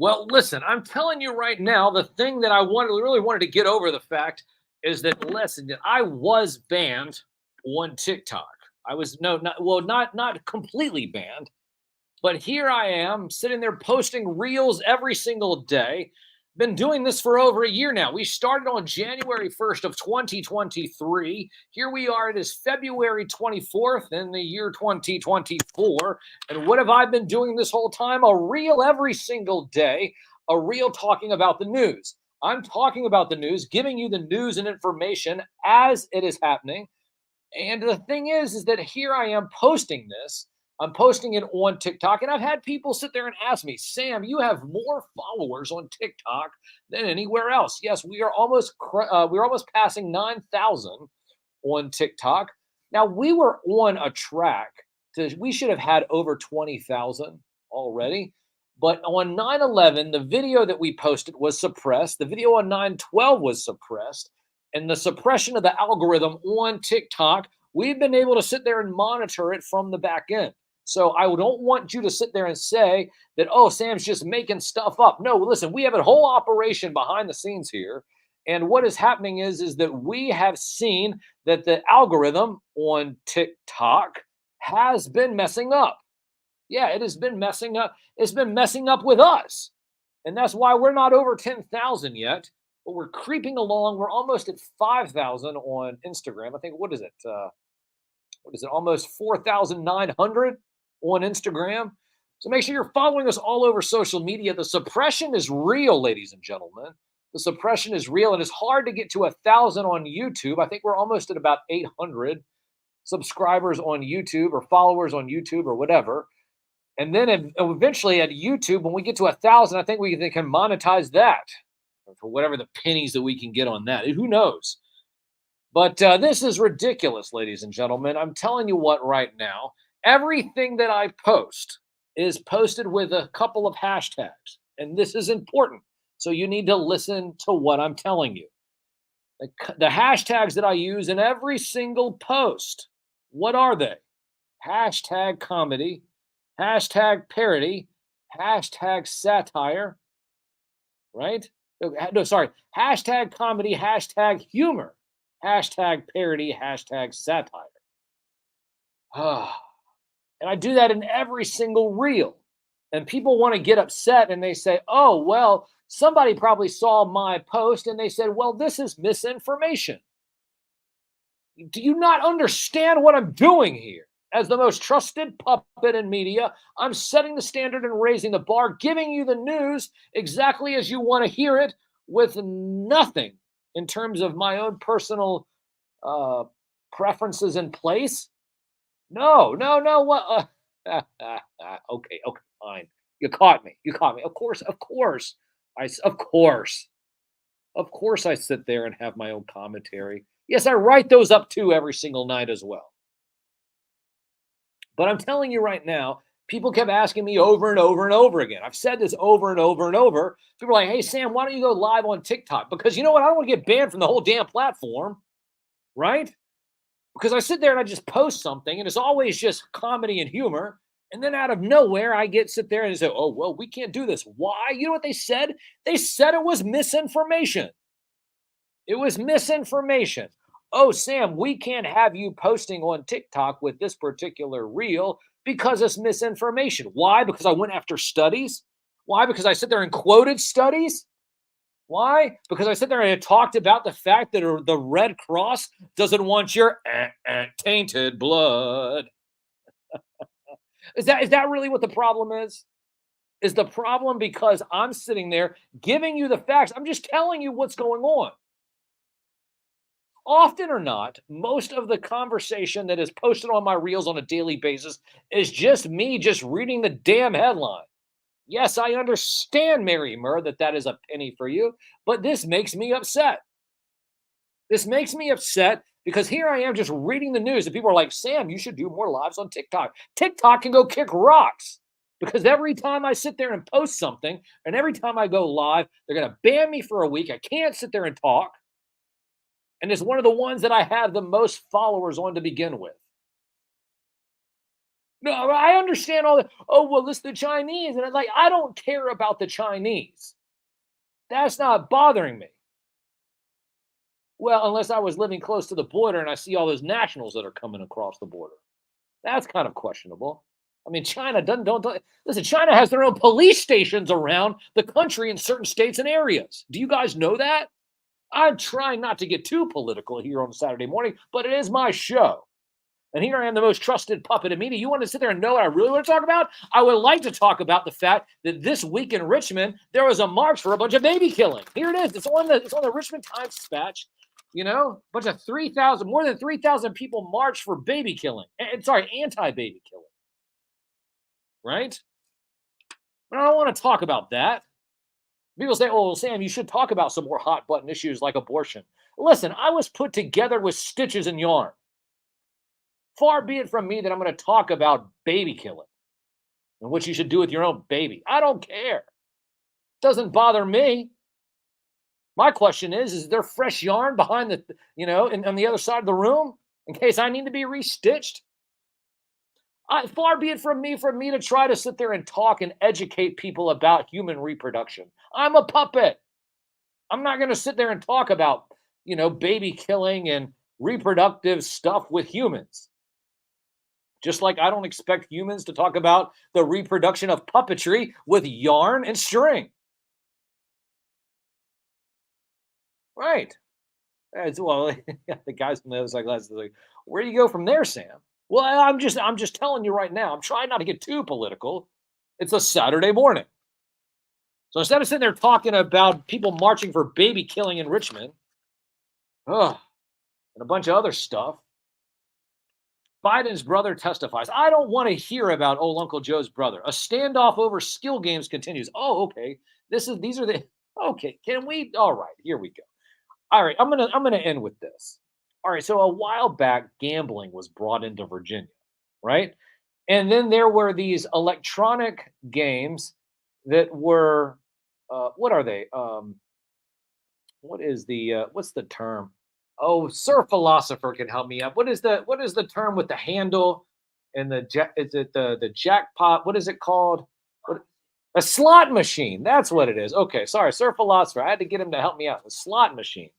Well, listen, I'm telling you right now, the thing that really wanted to get over the fact is that listen, that I was banned on TikTok. I was no, not well, not completely banned, but here I am sitting there posting reels every single day. Been doing this for over a year now. We started on January 1st of 2023. Here we are. It is February 24th in the year 2024. And what have I been doing this whole time? A reel every single day, a reel talking about the news. I'm talking about the news, giving you the news and information as it is happening. And the thing is that here I am posting this. I'm posting it on TikTok, and I've had people sit there and ask me, Sam, you have more followers on TikTok than anywhere else. Yes, we're almost passing 9,000 on TikTok. Now we were on a track we should have had over 20,000 already. But on 9/11, the video that we posted was suppressed. The video on 9/12 was suppressed. And the suppression of the algorithm on TikTok, we've been able to sit there and monitor it from the back end. So I don't want you to sit there and say that, oh, Sam's just making stuff up. No, listen, we have a whole operation behind the scenes here. And what is happening is that we have seen that the algorithm on TikTok has been messing up. Yeah, it has been messing up. It's been messing up with us. And that's why we're not over 10,000 yet, but we're creeping along. We're almost at 5,000 on Instagram. I think, what is it? Almost 4,900 on Instagram. So make sure you're following us all over social media. The suppression is real, ladies and gentlemen. The suppression is real, and it's hard to get to 1,000 on YouTube. I think we're almost at about 800 subscribers on YouTube or followers on YouTube or whatever. And then eventually at YouTube, when we get to 1,000, I think they can monetize that for whatever the pennies that we can get on that. Who knows? But this is ridiculous, ladies and gentlemen. I'm telling you what right now, everything that I post is posted with a couple of hashtags. And this is important. So you need to listen to what I'm telling you. The hashtags that I use in every single post, what are they? Hashtag comedy, hashtag parody, hashtag satire, right? No, sorry. Hashtag comedy, hashtag humor, hashtag parody, hashtag satire. And I do that in every single reel. And people want to get upset and they say, oh, well, somebody probably saw my post and they said, well, this is misinformation. Do you not understand what I'm doing here? As the most trusted puppet in media, I'm setting the standard and raising the bar, giving you the news exactly as you want to hear it, with nothing in terms of my own personal preferences in place. No. What? Okay, fine. You caught me. Of course. I sit there and have my own commentary. Yes, I write those up too every single night as well. But I'm telling you right now, people kept asking me over and over and over again. I've said this over and over and over. People are like, hey, Sam, why don't you go live on TikTok? Because you know what? I don't want to get banned from the whole damn platform, right? Because I sit there and I just post something, and it's always just comedy and humor. And then out of nowhere, sit there and say, oh, well, we can't do this. Why? You know what they said? They said it was misinformation. It was misinformation. Oh, Sam, we can't have you posting on TikTok with this particular reel because it's misinformation. Why? Because I went after studies? Why? Because I sit there and quoted studies? Why? Because I sit there and talked about the fact that the Red Cross doesn't want your tainted blood. Is that really what the problem is? Is the problem because I'm sitting there giving you the facts? I'm just telling you what's going on. Often or not, most of the conversation that is posted on my reels on a daily basis is just me just reading the damn headline. Yes, I understand, Mary Murr, that is a penny for you, but this makes me upset. This makes me upset Because here I am just reading the news and people are like, Sam, you should do more lives on TikTok. TikTok can go kick rocks because every time I sit there and post something and every time I go live, they're going to ban me for a week. I can't sit there and talk. And it's one of the ones that I have the most followers on to begin with. No, I understand all that. Oh, well, it's the Chinese. And I'm like, I don't care about the Chinese. That's not bothering me. Well, unless I was living close to the border and I see all those nationals that are coming across the border. That's kind of questionable. I mean, China doesn't don't listen, China has their own police stations around the country in certain states and areas. Do you guys know that? I'm trying not to get too political here on Saturday morning, but it is my show. And here I am, the most trusted puppet in media. You want to sit there and know what I really want to talk about? I would like to talk about the fact that this week in Richmond, there was a march for a bunch of baby killing. Here it is. It's on the Richmond Times-Dispatch. You know, bunch of 3,000, more than 3,000 people marched for baby killing. Anti-baby killing. Right? But I don't want to talk about that. People say, oh, well, Sam, you should talk about some more hot button issues like abortion. Listen, I was put together with stitches and yarn. Far be it from me that I'm going to talk about baby killing and what you should do with your own baby. I don't care. It doesn't bother me. My question is there fresh yarn behind the, on the other side of the room in case I need to be restitched? Far be it from me to try to sit there and talk and educate people about human reproduction. I'm a puppet. I'm not going to sit there and talk about, baby killing and reproductive stuff with humans. Just like I don't expect humans to talk about the reproduction of puppetry with yarn and string. Right. Well, the guys from the other side glasses like, where do you go from there, Sam? Well, I'm just telling you right now. I'm trying not to get too political. It's a Saturday morning. So instead of sitting there talking about people marching for baby killing in Richmond, and a bunch of other stuff, Biden's brother testifies. I don't want to hear about old Uncle Joe's brother. A standoff over skill games continues. Oh, okay. Okay. Can we? All right, here we go. All right, I'm gonna end with this. All right, so a while back, gambling was brought into Virginia, right? And then there were these electronic games that were, what are they? What's the term? Oh, Sir Philosopher can help me out. What is the term with the handle and is it the jackpot? What is it called? A slot machine. That's what it is. Okay, sorry, Sir Philosopher. I had to get him to help me out. A slot machine.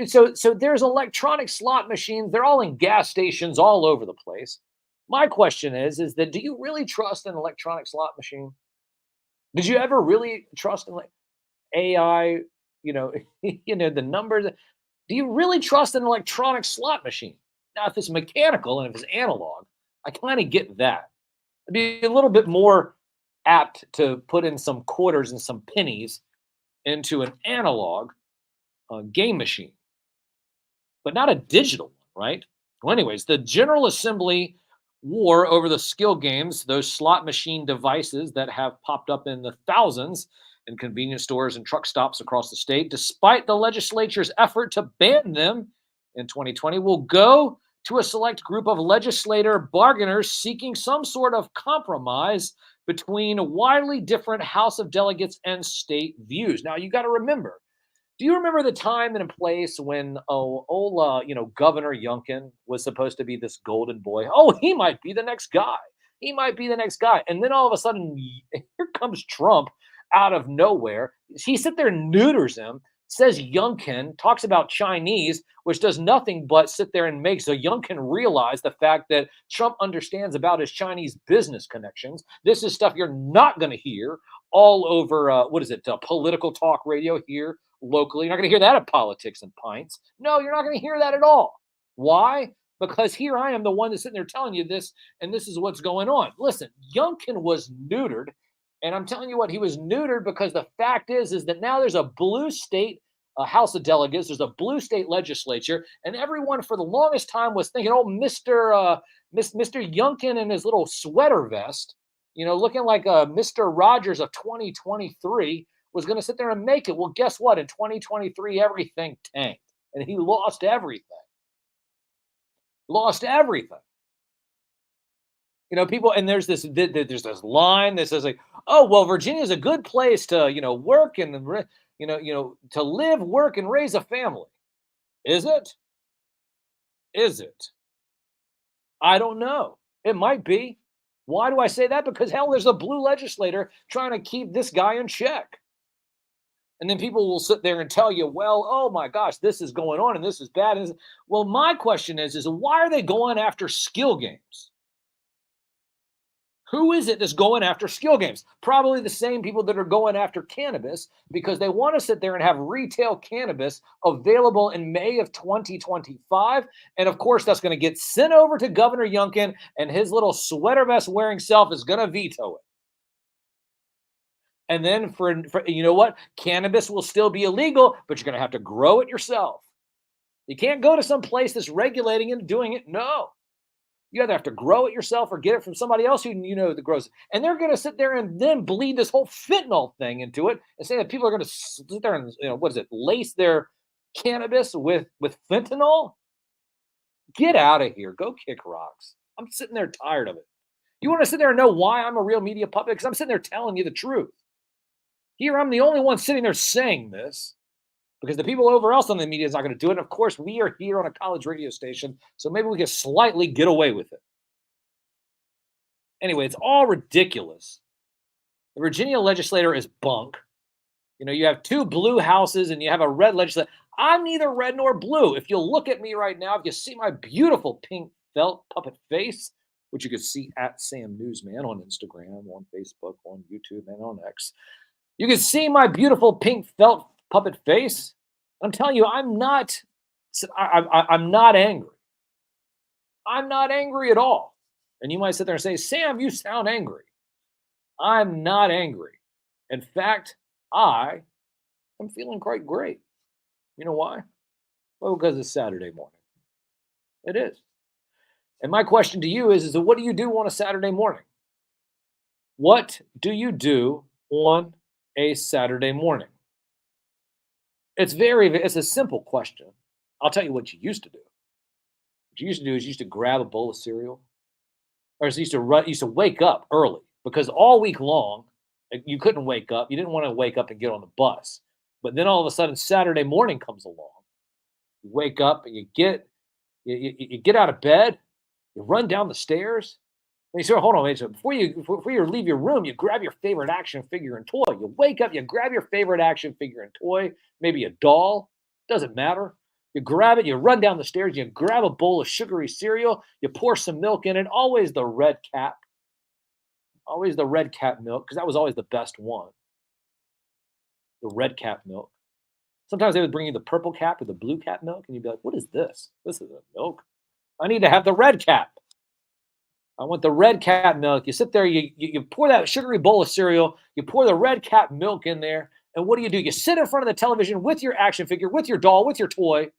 So there's electronic slot machines. They're all in gas stations all over the place. My question is that do you really trust an electronic slot machine? Did you ever really trust in AI? The numbers. Do you really trust an electronic slot machine? Now, if it's mechanical and if it's analog, I kind of get that. I'd be a little bit more apt to put in some quarters and some pennies into an analog game machine, but not a digital one, right? Well, anyways, the General Assembly war over the skill games, those slot machine devices that have popped up in the thousands in convenience stores and truck stops across the state, despite the legislature's effort to ban them in 2020, will go to a select group of legislator bargainers seeking some sort of compromise between widely different House of Delegates and state views. Now, you got to remember, do you remember the time and a place when Governor Youngkin was supposed to be this golden boy? Oh, he might be the next guy. He might be the next guy. And then all of a sudden, here comes Trump out of nowhere. He sits there and neuters him, says Youngkin, talks about Chinese, which does nothing but sit there and makes Youngkin realize the fact that Trump understands about his Chinese business connections. This is stuff you're not going to hear all over, political talk radio here locally. You're not going to hear that at Politics and Pints. No, you're not going to hear that at all. Why? Because here I am, the one that's sitting there telling you this, and this is what's going on. Listen, Youngkin was neutered, and I'm telling you what, he was neutered because the fact is that now there's a blue state House of Delegates, there's a blue state legislature, and everyone for the longest time was thinking, oh, Mr. Youngkin in his little sweater vest, looking like Mr. Rogers of 2023 was going to sit there and make it. Well, guess what? In 2023, everything tanked, and he lost everything. Lost everything. People, and there's this line that says like, oh well, Virginia's a good place to work and to live, work, and raise a family. Is it? Is it? I don't know. It might be. Why do I say that? Because hell, there's a blue legislator trying to keep this guy in check. And then people will sit there and tell you, well, oh my gosh, this is going on and this is bad. Well, my question is why are they going after skill games? Who is it that's going after skill games? Probably the same people that are going after cannabis because they want to sit there and have retail cannabis available in May of 2025. And of course, that's going to get sent over to Governor Youngkin, and his little sweater vest wearing self is going to veto it. And then for you know what? Cannabis will still be illegal, but you're going to have to grow it yourself. You can't go to some place that's regulating and doing it. No. You either have to grow it yourself or get it from somebody else who that grows it. And they're going to sit there and then bleed this whole fentanyl thing into it and say that people are going to sit there and what is it, lace their cannabis with fentanyl. Get out of here. Go kick rocks. I'm sitting there tired of it. You want to sit there and know why I'm a real media puppet? Because I'm sitting there telling you the truth. Here, I'm the only one sitting there saying this because the people over else on the media is not going to do it. And of course, we are here on a college radio station, so maybe we can slightly get away with it. Anyway, it's all ridiculous. The Virginia legislator is bunk. You have two blue houses and you have a red legislator. I'm neither red nor blue. If you'll look at me right now, if you see my beautiful pink felt puppet face, which you can see at Sam Newsman on Instagram, on Facebook, on YouTube, and on X, you can see my beautiful pink felt puppet face. I'm telling you, I'm not angry. I'm not angry at all. And you might sit there and say, Sam, you sound angry. I'm not angry. In fact, I am feeling quite great. You know why? Well, because it's Saturday morning. It is. And my question to you is what do you do on a Saturday morning? What do you do on a Saturday morning? It's a simple question. I'll tell you what you used to do. What you used to do is you used to grab a bowl of cereal, or you used to wake up early because all week long you couldn't wake up. You didn't want to wake up and get on the bus. But then all of a sudden Saturday morning comes along. You wake up and you get out of bed, you run down the stairs. And you say, hold on, wait. So before you leave your room, you grab your favorite action figure and toy. You wake up, you grab your favorite action figure and toy, maybe a doll, doesn't matter. You grab it, you run down the stairs, you grab a bowl of sugary cereal, you pour some milk in it, always the red cap. Always the red cap milk, because that was always the best one. The red cap milk. Sometimes they would bring you the purple cap or the blue cap milk, and you'd be like, what is this? This isn't milk. I need to have the red cap. I want the red cap milk. You sit there, you pour that sugary bowl of cereal, you pour the red cap milk in there, and what do? You sit in front of the television with your action figure, with your doll, with your toy,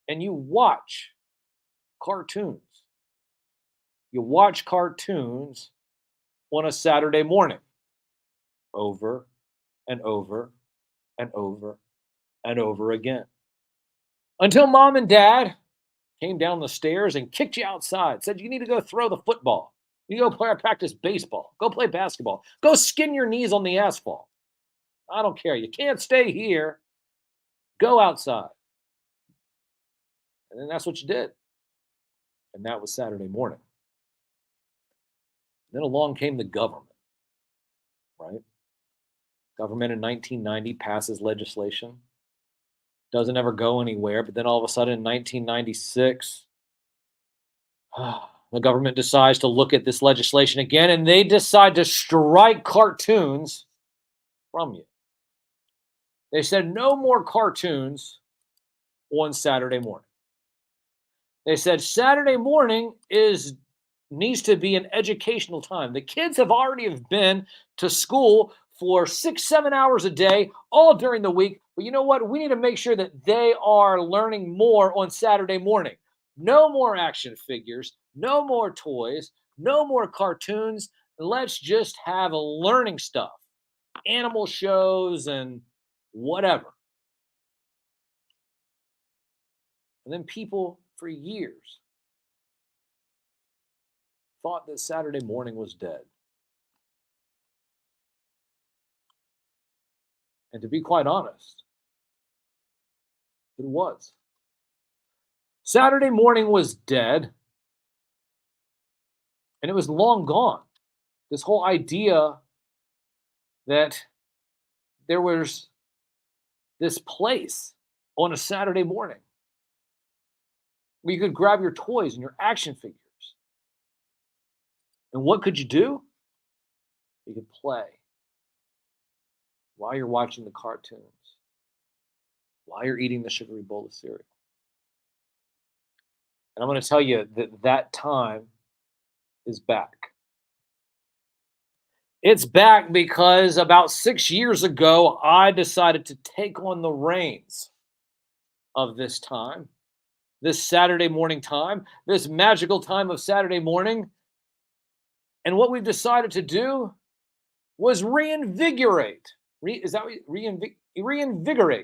and you watch cartoons. You watch cartoons on a Saturday morning over and over and over and over again until mom and dad came down the stairs and kicked you outside, said you need to go throw the football. You go practice baseball. Go play basketball. Go skin your knees on the asphalt. I don't care. You can't stay here. Go outside. And then that's what you did. And that was Saturday morning. Then along came the government, right? Government in 1990 passes legislation. Doesn't ever go anywhere. But then all of a sudden in 1996, the government decides to look at this legislation again, and they decide to strike cartoons from you. They said no more cartoons on Saturday morning. They said Saturday morning needs to be an educational time. The kids have already been to school for 6-7 hours a day, all during the week. But you know what? We need to make sure that they are learning more on Saturday morning. No more action figures, no more toys, no more cartoons. Let's just have learning stuff, animal shows and whatever. And then people for years, thought that Saturday morning was dead. And to be quite honest, it was. Saturday morning was dead, and it was long gone. This whole idea that there was this place on a Saturday morning where you could grab your toys and your action figures. And what could you do? You could play while you're watching the cartoons, while you're eating the sugary bowl of cereal. And I'm going to tell you that that time is back. It's back because about 6 years ago, I decided to take on the reins of this time, this Saturday morning time, this magical time of Saturday morning. And what we've decided to do was reinvigorate. Reinvigorate?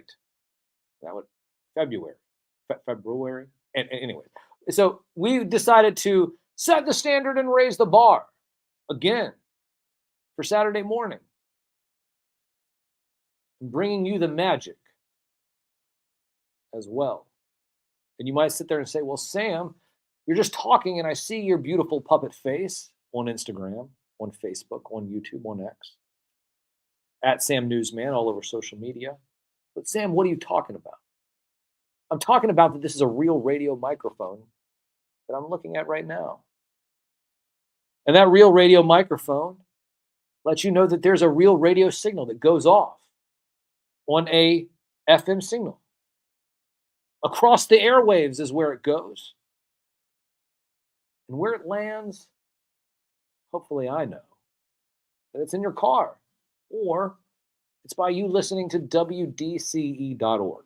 Is that what? February. February? And anyway, so we decided to set the standard and raise the bar again for Saturday morning, bringing you the magic as well. And you might sit there and say, well, Sam, you're just talking and I see your beautiful puppet face on Instagram, on Facebook, on YouTube, on X, at Sam Newsman, all over social media. But Sam, what are you talking about? I'm talking about that this is a real radio microphone that I'm looking at right now. And that real radio microphone lets you know that there's a real radio signal that goes off on a FM signal. Across the airwaves is where it goes. And where it lands, hopefully I know that it's in your car, or it's by you listening to WDCE.org.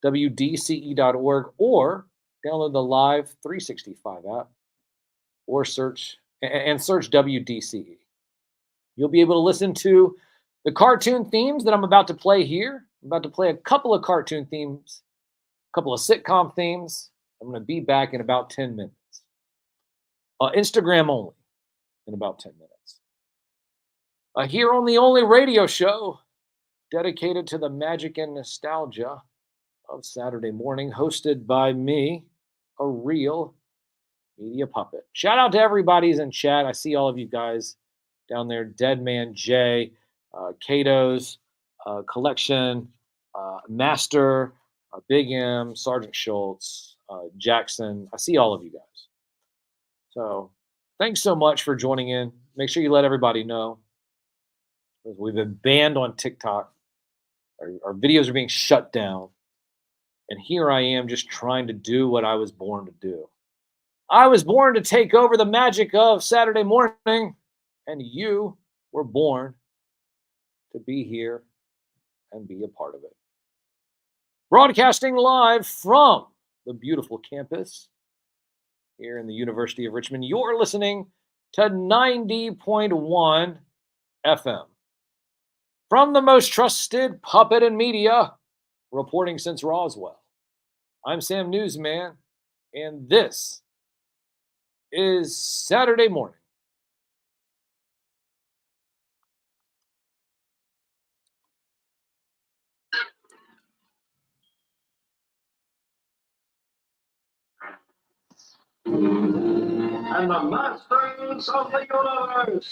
WDCE.org, or download the Live 365 app, or search WDCE. You'll be able to listen to the cartoon themes that I'm about to play here. I'm about to play a couple of cartoon themes, a couple of sitcom themes. I'm going to be back in about 10 minutes. Instagram only in about 10 minutes. Here on the only radio show dedicated to the magic and nostalgia of Saturday morning, hosted by me, a real media puppet. Shout out to everybody's in chat. I see all of you guys down there. Deadman J, Cato's Collection, Master, Big M, Sergeant Schultz, Jackson. I see all of you guys. So thanks so much for joining in. Make sure you let everybody know. We've been banned on TikTok. Our videos are being shut down. And here I am just trying to do what I was born to do. I was born to take over the magic of Saturday morning, and you were born to be here and be a part of it. Broadcasting live from the beautiful campus here in the University of Richmond, you're listening to 90.1 FM. From the most trusted puppet in media, reporting since Roswell, I'm Sam Newsman, and this is Saturday morning. And the masters of the universe.